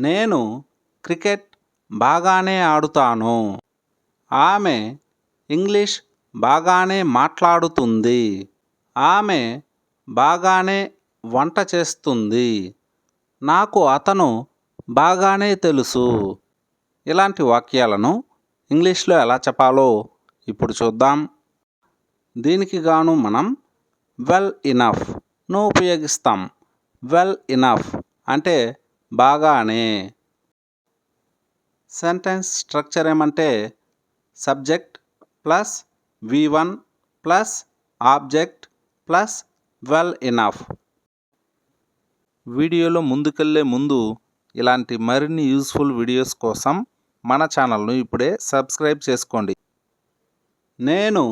నేను క్రికెట్ బాగానే ఆడుతాను. ఆమె ఇంగ్లీష్ బాగానే మాట్లాడుతుంది. ఆమె బాగానే వంట చేస్తుంది. నాకు అతను బాగానే తెలుసు. ఇలాంటి వాక్యాలను ఇంగ్లీష్లో ఎలా చెప్పాలో ఇప్పుడు చూద్దాం. దీనికి గాను మనం వెల్ ఇనఫ్ను ఉపయోగిస్తాం. వెల్ ఇనఫ్ అంటే బాగానే. సెంటెన్స్ స్ట్రక్చర్ ఏమంటే subject plus V1 plus object plus well enough. వీడియోలో ముందుకెళ్లే ముందు ఇలాంటి మరిన్ని యూస్ఫుల్ వీడియోస్ కోసం మన ఛానల్ను ఇప్పుడే సబ్స్క్రైబ్ చేసుకోండి. నేను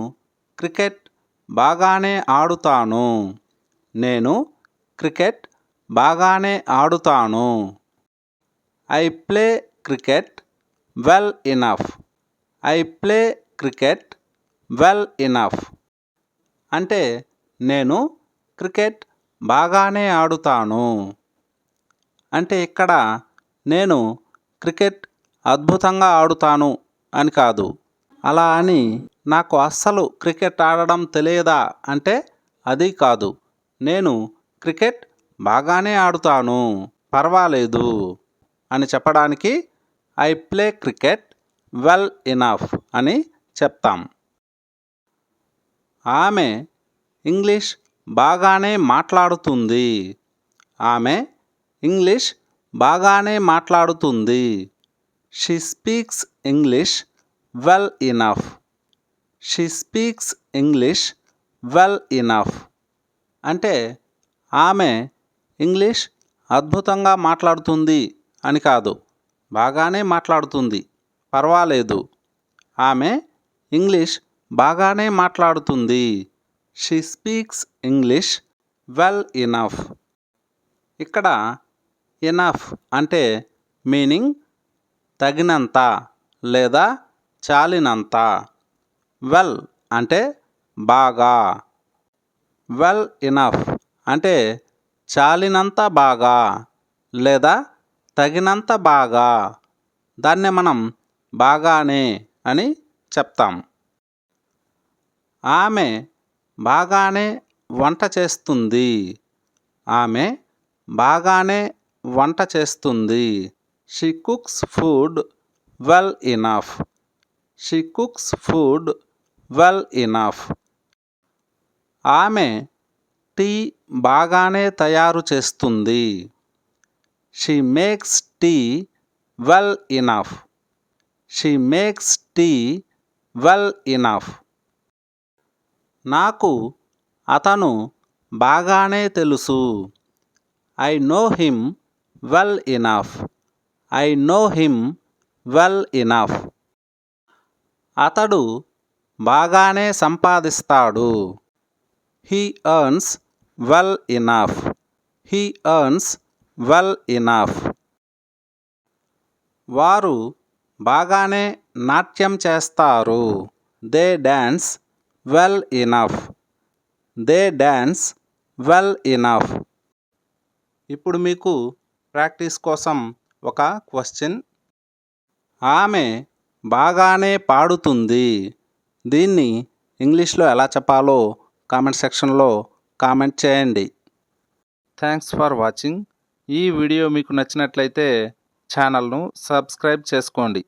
క్రికెట్ బాగానే ఆడుతాను. నేను క్రికెట్ బాగానే ఆడుతాను. I play cricket well enough. I play cricket well enough అంటే నేను క్రికెట్ బాగానే ఆడుతాను. అంటే ఇక్కడ నేను క్రికెట్ అద్భుతంగా ఆడుతాను అని కాదు. అలా అని నాకు అస్సలు క్రికెట్ ఆడడం తెలియదా అంటే అది కాదు. నేను క్రికెట్ బాగానే ఆడుతాను, పర్వాలేదు అని చెప్పడానికి I play cricket well enough అని చెప్తాం. ఆమె ఇంగ్లీష్ బాగానే మాట్లాడుతుంది. ఆమె ఇంగ్లీష్ బాగానే మాట్లాడుతుంది. She speaks English well enough. She speaks English well enough అంటే ఆమె ఇంగ్లీష్ అద్భుతంగా మాట్లాడుతుంది అని కాదు, బాగానే మాట్లాడుతుంది, పర్వాలేదు. ఆమె ఇంగ్లీష్ బాగానే మాట్లాడుతుంది. She speaks English well enough. ఇక్కడ ఇనఫ్ అంటే మీనింగ్ తగినంత లేదా చాలినంత. వెల్ అంటే బాగా. వెల్ ఇనఫ్ అంటే చాలినంత బాగా లేదా తగినంత బాగా. దాన్నే మనం బాగానే అని చెప్తాం. ఆమె బాగానే వంట చేస్తుంది. ఆమె బాగానే వంట చేస్తుంది. She cooks food well enough. She cooks food well enough. ఆమె టీ బాగానే తయారు చేస్తుంది. She makes tea well enough. She makes tea well enough. నాకు అతను బాగానే తెలుసు. I know him well enough. I know him well enough. అతడు బాగానే సంపాదిస్తాడు. He earns well enough. He earns well enough. వారు బాగానే నాట్యం చేస్తారు. They dance well enough. They dance well enough. ఇప్పుడు మీకు ప్రాక్టీస్ కోసం ఒక క్వశ్చన్. ఆమె బాగానే పాడుతుంది. దీన్ని ఇంగ్లీష్లో ఎలా చెప్పాలో కామెంట్ సెక్షన్లో కామెంట్ చేయండి. Thanks for watching. ఈ వీడియో మీకు నచ్చినట్లయితే ఛానల్ను సబ్స్క్రైబ్ చేసుకోండి.